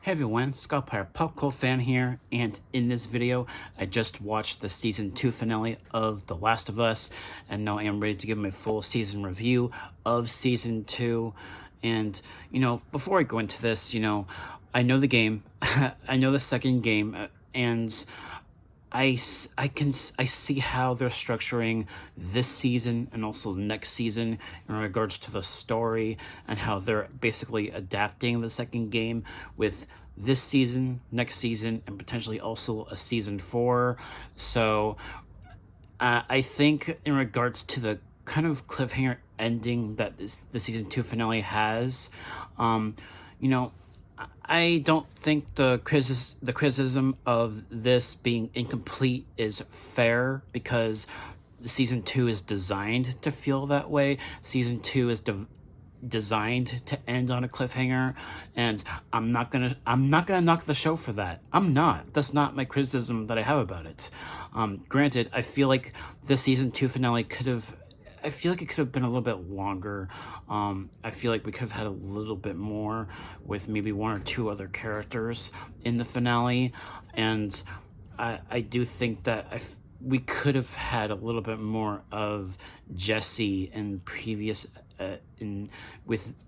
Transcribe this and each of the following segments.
Hey everyone, Skullpire Pop Cult fan here, and in this video, I just watched the season 2 finale of The Last of Us, and now I am ready to give my full season review of season 2. And, before I go into this, I know the game, I know the second game, and I see how they're structuring this season and also the next season in regards to the story and how they're basically adapting the second game with this season, next season, and potentially also a season 4. So I think in regards to the kind of cliffhanger ending that the season 2 finale has, you know, I don't think the criticism of this being incomplete is fair, because season 2 is designed to feel that way. Season 2 is designed to end on a cliffhanger, and I'm not gonna knock the show for that. I'm not. That's not my criticism that I have about it. Granted, I feel like the season 2 finale I feel like it could have been a little bit longer. I feel like we could have had a little bit more with maybe one or two other characters in the finale. And I do think that we could have had a little bit more of Jesse in previous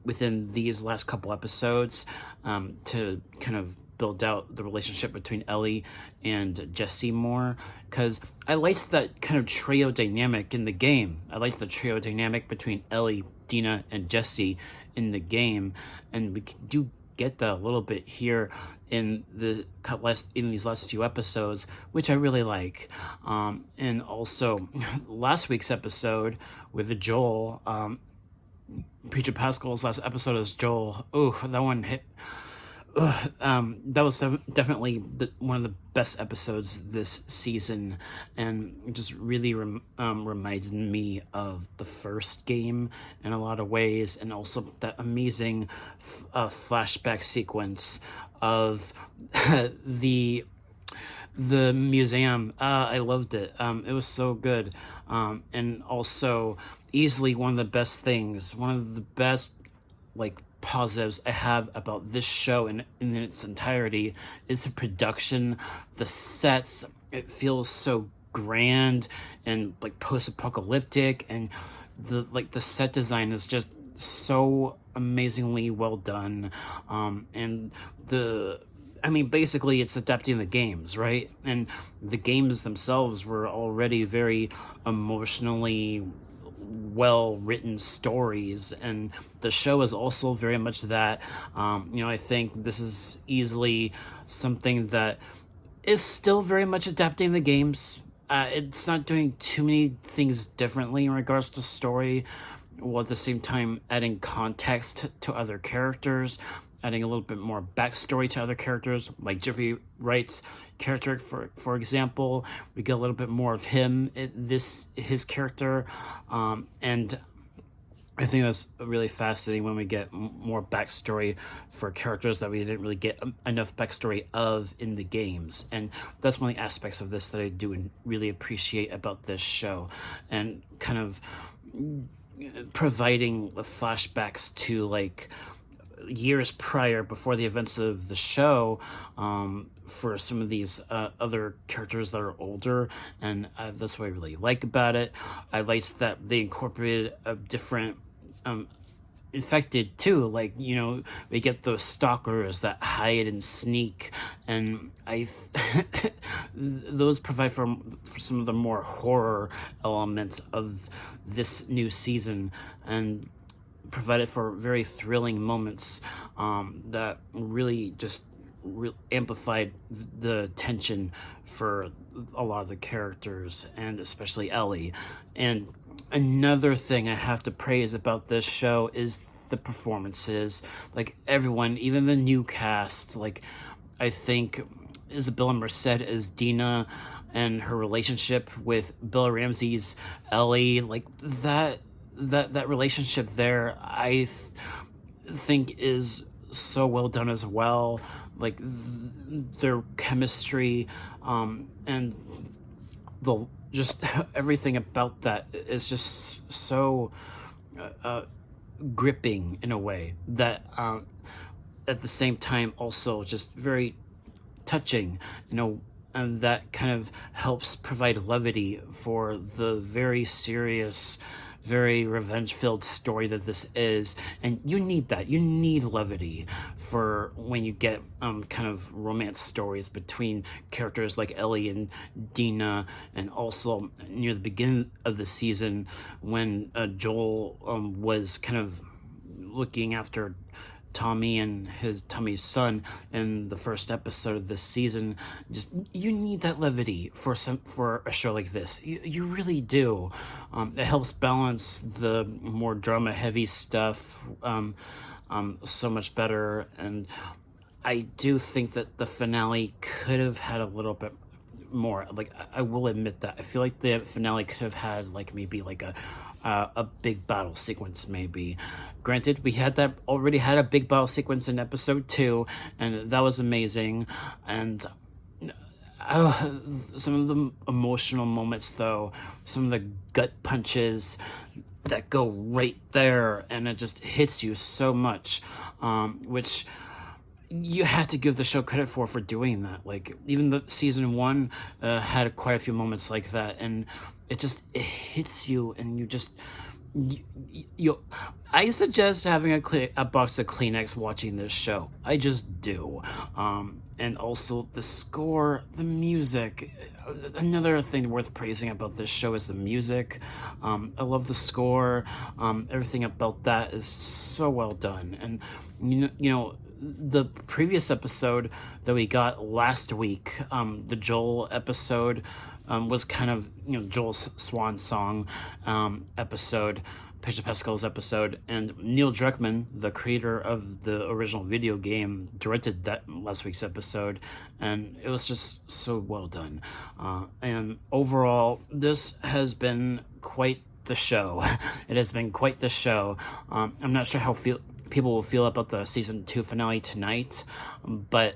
within these last couple episodes, to kind of build out the relationship between Ellie and Jesse more, because I liked that kind of trio dynamic in the game. I liked the trio dynamic between Ellie, Dina, and Jesse in the game, and we do get that a little bit here in these last few episodes, which I really like. And also last week's episode with Joel, Peter Pascal's last episode as Joel. Oh, that one hit. That was definitely one of the best episodes this season, and it just really reminded me of the first game in a lot of ways, and also that amazing flashback sequence of the museum. I loved it. It was so good, and also easily one of the best things, one of the best positives I have about this show in its entirety is the production, the sets. It feels so grand and post-apocalyptic, and the set design is just so amazingly well done. And basically it's adapting the games, right? And the games themselves were already very emotionally well-written stories, and the show is also very much that. I think this is easily something that is still very much adapting the games. It's not doing too many things differently in regards to story, while at the same time adding context to other characters, adding a little bit more backstory to other characters, like Jeffrey Wright's character, for example. We get a little bit more of his character, and I think that's really fascinating when we get more backstory for characters that we didn't really get enough backstory of in the games. And that's one of the aspects of this that I do really appreciate about this show, and kind of providing the flashbacks to years prior, before the events of the show, for some of these other characters that are older. And that's what I really like about it. I like that they incorporated a different infected too, we get those stalkers that hide and sneak, and those provide for some of the more horror elements of this new season, and provided for very thrilling moments that really just amplified the tension for a lot of the characters, and especially Ellie. And another thing I have to praise about this show is the performances. Everyone, even the new cast, I think Isabella Merced as Dina, and her relationship with Bella Ramsey's Ellie, that relationship there, I think is so well done as well. Their chemistry, and just everything about that is just so gripping in a way that at the same time also just very touching, and that kind of helps provide levity for the very serious, very revenge-filled story that this is. And you need that. You need levity for when you get kind of romance stories between characters like Ellie and Dina, and also near the beginning of the season when Joel was kind of looking after Tommy's son in the first episode of this season. Just, you need that levity for a show like this. You really do. It helps balance the more drama heavy stuff so much better. And I do think that the finale could have had a little bit more. Like, I will admit that I feel like the finale could have had maybe a big battle sequence, maybe. Granted, we already had a big battle sequence in episode 2, and that was amazing. And some of the emotional moments, though, some of the gut punches that go right there, and it just hits you so much, which you have to give the show credit for doing that. Even the season 1 had quite a few moments like that, and it hits you, and I suggest having a box of Kleenex watching this show. I just do. And also the score, the music. Another thing worth praising about this show is the music. I love the score. Everything about that is so well done. And the previous episode that we got last week, the Joel episode, was kind of Joel's swan song episode, Pedro Pascal's episode, and Neil Druckmann, the creator of the original video game, directed that last week's episode, and it was just so well done. And overall, this has been quite the show. It has been quite the show. I'm not sure how people will feel about the season 2 finale tonight, but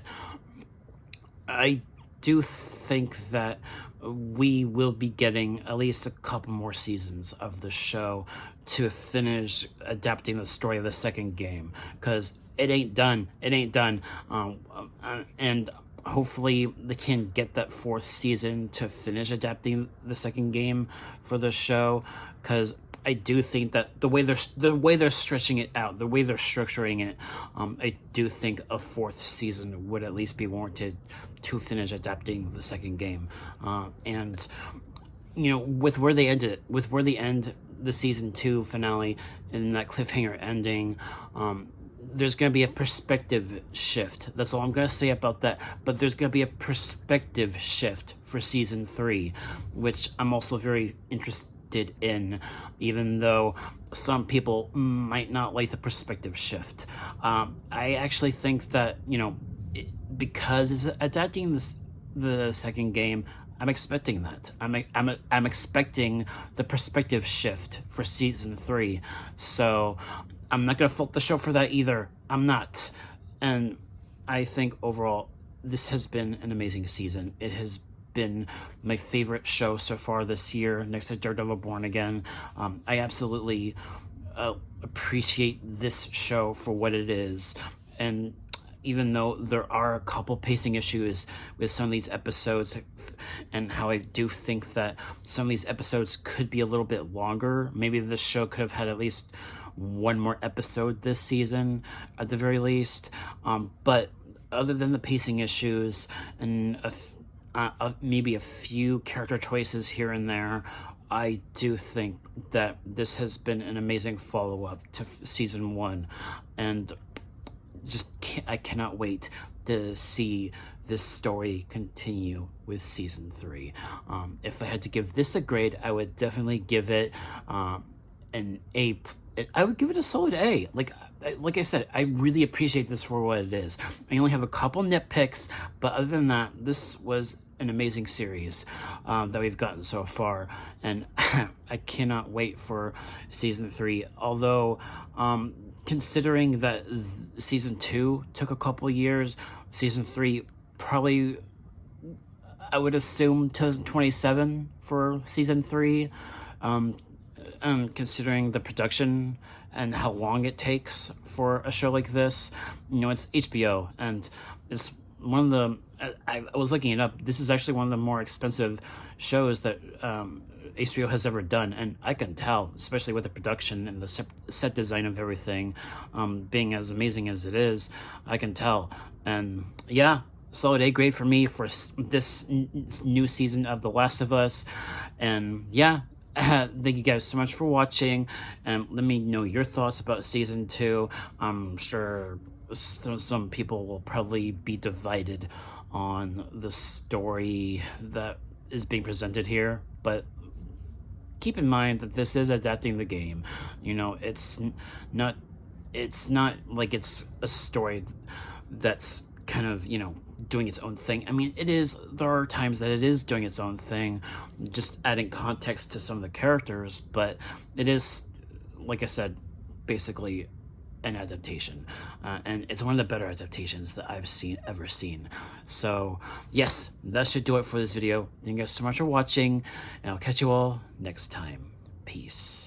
I do think that we will be getting at least a couple more seasons of the show to finish adapting the story of the second game, because it ain't done. And hopefully they can get that 4th season to finish adapting the second game for the show, because I do think that the way they're stretching it out, the way they're structuring it, I do think a 4th season would at least be warranted to finish adapting the second game. And with where they end the season 2 finale and that cliffhanger ending, there's going to be a perspective shift. That's all I'm going to say about that. But there's going to be a perspective shift for season 3, which I'm also very interested in, even though some people might not like the perspective shift. I actually think that, because it's adapting the second game, I'm expecting that. I'm expecting the perspective shift for season 3. So I'm not gonna fault the show for that either. I'm not. And I think overall, this has been an amazing season. It has been my favorite show so far this year, next to Daredevil Born Again. I absolutely appreciate this show for what it is. And even though there are a couple pacing issues with some of these episodes, and how I do think that some of these episodes could be a little bit longer, maybe this show could have had at least one more episode this season at the very least. But other than the pacing issues and maybe a few character choices here and there, I do think that this has been an amazing follow-up to season 1, and I cannot wait to see this story continue with season 3. If I had to give this a grade, I would definitely give it an A. I would give it a solid A. Like I said, I really appreciate this for what it is. I only have a couple nitpicks, but other than that, this was an amazing series that we've gotten so far, and I cannot wait for season 3. Although, considering that season 2 took a couple years, season 3 probably, I would assume 2027 for season 3. considering the production and how long it takes for a show like this. You know, it's HBO, and it's one of the, I was looking it up, this is actually one of the more expensive shows that HBO has ever done, and I can tell, especially with the production and the set design of everything being as amazing as it is, I can tell. And yeah, solid A grade for me for this new season of The Last of Us. And yeah, thank you guys so much for watching, and let me know your thoughts about season 2. I'm sure some people will probably be divided on the story that is being presented here, but keep in mind that this is adapting the game. You know, it's not like it's a story that's kind of, you know, doing its own thing. I mean, it is, there are times that it is doing its own thing, just adding context to some of the characters, but it is, like I said, basically an adaptation, and it's one of the better adaptations that I've ever seen. So yes, that should do it for this video. Thank you guys so much for watching, and I'll catch you all next time. Peace.